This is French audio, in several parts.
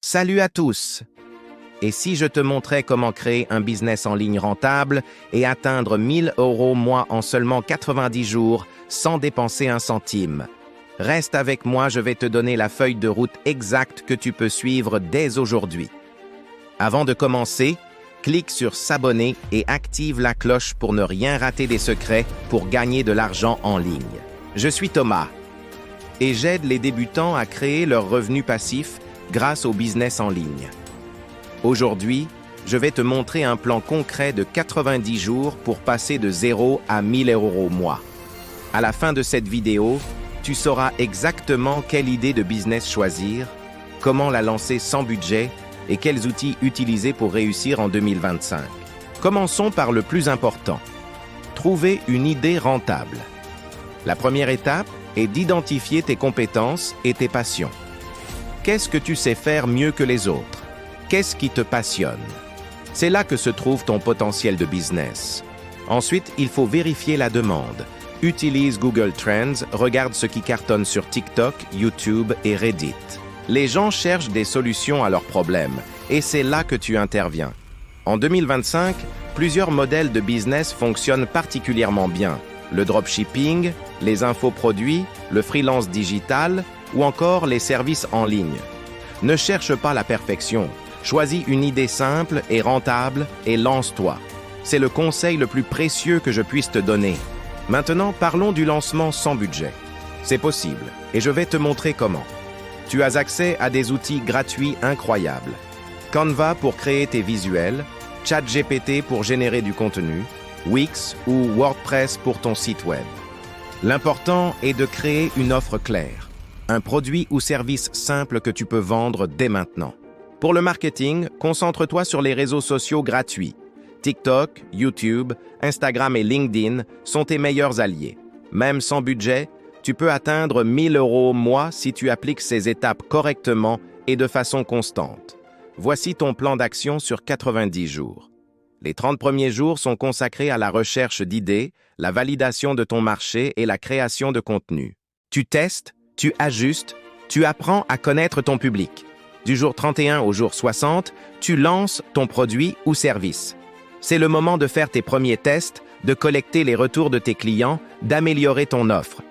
Salut à tous! Et si je te montrais comment créer un business en ligne rentable et atteindre 1000 € mois en seulement 90 jours sans dépenser un centime? Reste avec moi, je vais te donner la feuille de route exacte que tu peux suivre dès aujourd'hui. Avant de commencer, clique sur s'abonner et active la cloche pour ne rien rater des secrets pour gagner de l'argent en ligne. Je suis Thomas et j'aide les débutants à créer leur revenu passif grâce au business en ligne. Aujourd'hui, je vais te montrer un plan concret de 90 jours pour passer de 0 à 1000 € mois. À la fin de cette vidéo, tu sauras exactement quelle idée de business choisir, comment la lancer sans budget et quels outils utiliser pour réussir en 2025. Commençons par le plus important. Trouver une idée rentable. La première étape est d'identifier tes compétences et tes passions. Qu'est-ce que tu sais faire mieux que les autres? Qu'est-ce qui te passionne? C'est là que se trouve ton potentiel de business. Ensuite, il faut vérifier la demande. Utilise Google Trends, regarde ce qui cartonne sur TikTok, YouTube et Reddit. Les gens cherchent des solutions à leurs problèmes, et c'est là que tu interviens. En 2025, plusieurs modèles de business fonctionnent particulièrement bien. Le dropshipping, les infoproduits, le freelance digital ou encore les services en ligne. Ne cherche pas la perfection. Choisis une idée simple et rentable et lance-toi. C'est le conseil le plus précieux que je puisse te donner. Maintenant, parlons du lancement sans budget. C'est possible, et je vais te montrer comment. Tu as accès à des outils gratuits incroyables. Canva pour créer tes visuels, ChatGPT pour générer du contenu, Wix ou WordPress pour ton site web. L'important est de créer une offre claire. Un produit ou service simple que tu peux vendre dès maintenant. Pour le marketing, concentre-toi sur les réseaux sociaux gratuits. TikTok, YouTube, Instagram et LinkedIn sont tes meilleurs alliés. Même sans budget, tu peux atteindre 1000 € mois si tu appliques ces étapes correctement et de façon constante. Voici ton plan d'action sur 90 jours. Les 30 premiers jours sont consacrés à la recherche d'idées, la validation de ton marché et la création de contenu. Tu testes, tu ajustes, tu apprends à connaître ton public. Du jour 31 au jour 60, tu lances ton produit ou service. C'est le moment de faire tes premiers tests, de collecter les retours de tes clients, d'améliorer ton offre.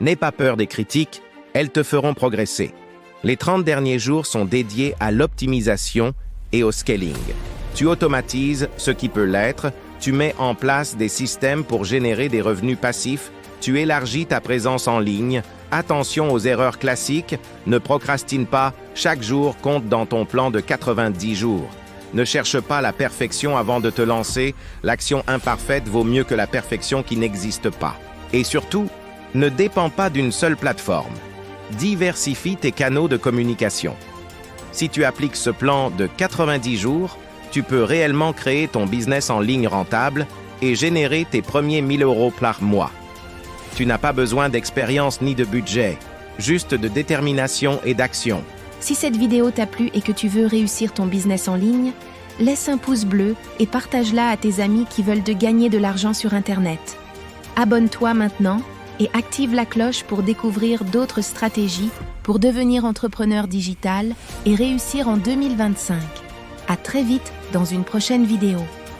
N'aie pas peur des critiques, elles te feront progresser. Les 30 derniers jours sont dédiés à l'optimisation et au scaling. Tu automatises ce qui peut l'être, tu mets en place des systèmes pour générer des revenus passifs, tu élargis ta présence en ligne. Attention aux erreurs classiques, ne procrastine pas, chaque jour compte dans ton plan de 90 jours. Ne cherche pas la perfection avant de te lancer, l'action imparfaite vaut mieux que la perfection qui n'existe pas. Et surtout, ne dépends pas d'une seule plateforme. Diversifie tes canaux de communication. Si tu appliques ce plan de 90 jours, tu peux réellement créer ton business en ligne rentable et générer tes premiers 1000 € par mois. Tu n'as pas besoin d'expérience ni de budget, juste de détermination et d'action. Si cette vidéo t'a plu et que tu veux réussir ton business en ligne, laisse un pouce bleu et partage-la à tes amis qui veulent gagner de l'argent sur Internet. Abonne-toi maintenant et active la cloche pour découvrir d'autres stratégies pour devenir entrepreneur digital et réussir en 2025. À très vite dans une prochaine vidéo.